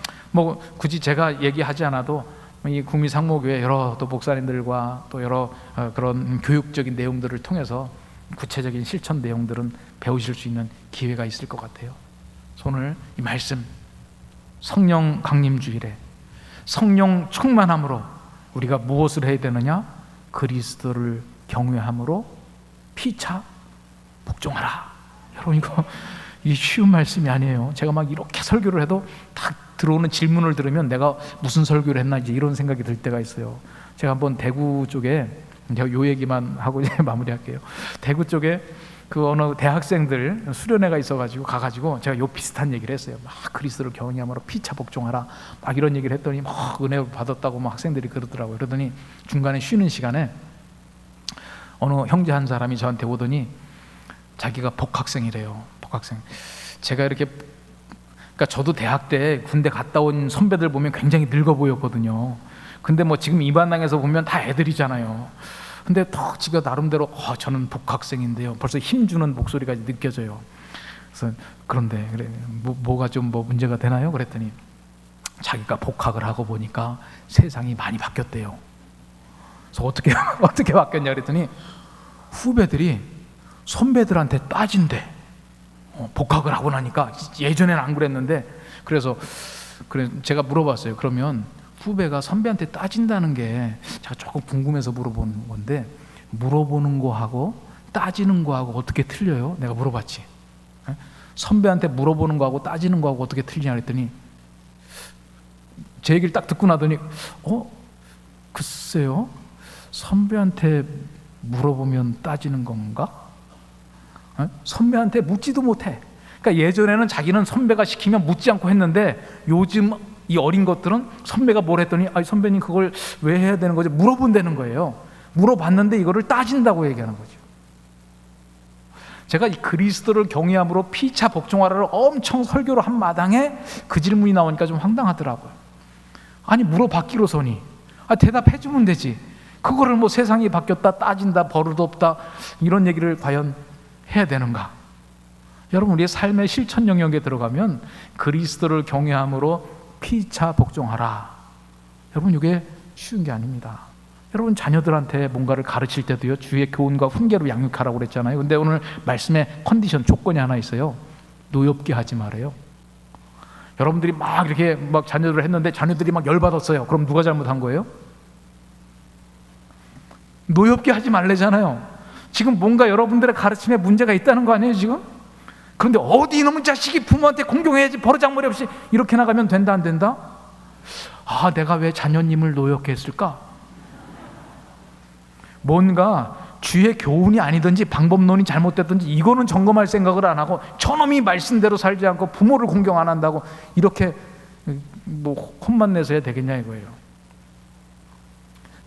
굳이 제가 얘기하지 않아도 이 구미상목교회 여러 또 목사님들과 또 여러 그런 교육적인 내용들을 통해서 구체적인 실천 내용들은 배우실 수 있는 기회가 있을 것 같아요. 오늘 이 말씀, 성령 강림주일에 성령 충만함으로 우리가 무엇을 해야 되느냐? 그리스도를 경외함으로 피차 복종하라. 여러분, 이게 쉬운 말씀이 아니에요. 제가 막 이렇게 설교를 해도 딱 들어오는 질문을 들으면 내가 무슨 설교를 했나 이제 이런 생각이 들 때가 있어요. 제가 한번 대구 쪽에, 제가 요 얘기만 하고 이제 마무리할게요. 대구 쪽에 그 어느 대학생들 수련회가 있어가지고 가가지고 제가 요 비슷한 얘기를 했어요. 막 그리스도를 경외함으로 피차 복종하라, 막 이런 얘기를 했더니 막 은혜 받았다고 막 학생들이 그러더라고요. 그러더니 중간에 쉬는 시간에 어느 형제 한 사람이 저한테 오더니 자기가 복학생이래요. 복학생. 제가 이렇게, 그러니까 저도 대학 때 군대 갔다 온 선배들 보면 굉장히 늙어 보였거든요. 근데 지금 이 반항에서 보면 다 애들이잖아요. 근데 또 지가 나름대로 저는 복학생인데요, 벌써 힘주는 목소리가 느껴져요. 그래서 그런데 그래, 뭐가 좀 문제가 되나요? 그랬더니 자기가 복학을 하고 보니까 세상이 많이 바뀌었대요. 그래서 어떻게 바뀌었냐 그랬더니 후배들이 선배들한테 따진대. 복학을 하고 나니까. 예전에는 안 그랬는데. 그래서 제가 물어봤어요. 그러면 후배가 선배한테 따진다는 게, 제가 조금 궁금해서 물어보는 건데, 물어보는 거하고 따지는 거하고 어떻게 틀려요? 내가 물어봤지. 선배한테 물어보는 거하고 따지는 거하고 어떻게 틀리냐 그랬더니 제 얘기를 딱 듣고 나더니 글쎄요, 선배한테 물어보면 따지는 건가? 선배한테 묻지도 못해. 그러니까 예전에는 자기는 선배가 시키면 묻지 않고 했는데 요즘 이 어린 것들은 선배가 뭘 했더니 선배님 그걸 왜 해야 되는 거죠? 물어본다는 거예요. 물어봤는데 이거를 따진다고 얘기하는 거죠. 제가 이 그리스도를 경외함으로 피차 복종하라를 엄청 설교를 한 마당에 그 질문이 나오니까 좀 황당하더라고요. 아니 물어봤기로서니 대답해주면 되지. 그거를 뭐 세상이 바뀌었다 따진다 버릇 없다 이런 얘기를 과연 해야 되는가? 여러분 우리의 삶의 실천 영역에 들어가면 그리스도를 경외함으로 피차 복종하라. 여러분 이게 쉬운 게 아닙니다. 여러분 자녀들한테 뭔가를 가르칠 때도요 주의 교훈과 훈계로 양육하라고 그랬잖아요. 근데 오늘 말씀의 컨디션 조건이 하나 있어요. 노엽게 하지 말아요. 여러분들이 막 이렇게 막 자녀들을 했는데 자녀들이 막 열받았어요. 그럼 누가 잘못한 거예요? 노엽게 하지 말래잖아요. 지금 뭔가 여러분들의 가르침에 문제가 있다는 거 아니에요 지금? 그런데 어디 이놈의 자식이 부모한테 공경해야지 버르장머리 없이 이렇게 나가면 된다 안 된다? 내가 왜 자녀님을 노엽게 했을까? 뭔가 주의 교훈이 아니든지 방법론이 잘못됐든지 이거는 점검할 생각을 안 하고 저놈이 말씀대로 살지 않고 부모를 공경 안 한다고 이렇게 뭐 혼만 내서 해야 되겠냐 이거예요.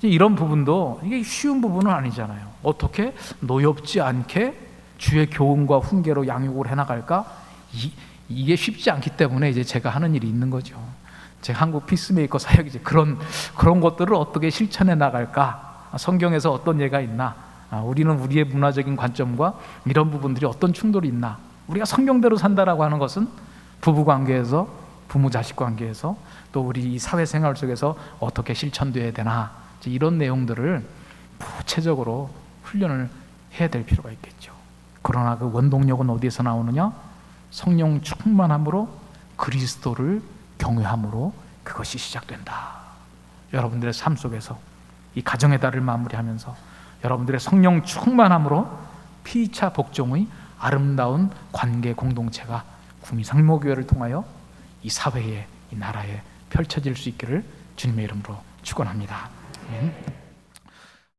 이런 부분도 이게 쉬운 부분은 아니잖아요. 어떻게 노엽지 않게 주의 교훈과 훈계로 양육을 해나갈까? 이게 쉽지 않기 때문에 이제 제가 하는 일이 있는 거죠. 제가 한국 피스메이커 사역이 이제 그런 것들을 어떻게 실천해 나갈까? 성경에서 어떤 예가 있나? 우리는 우리의 문화적인 관점과 이런 부분들이 어떤 충돌이 있나? 우리가 성경대로 산다라고 하는 것은 부부 관계에서 부모 자식 관계에서 또 우리 이 사회생활 속에서 어떻게 실천돼야 되나? 이런 내용들을 구체적으로 훈련을 해야 될 필요가 있겠죠. 그러나 그 원동력은 어디에서 나오느냐? 성령 충만함으로 그리스도를 경외함으로 그것이 시작된다. 여러분들의 삶 속에서 이 가정의 달을 마무리하면서 여러분들의 성령 충만함으로 피차 복종의 아름다운 관계 공동체가 구미 상모교회를 통하여 이 사회에 이 나라에 펼쳐질 수 있기를 주님의 이름으로 축원합니다. 아멘.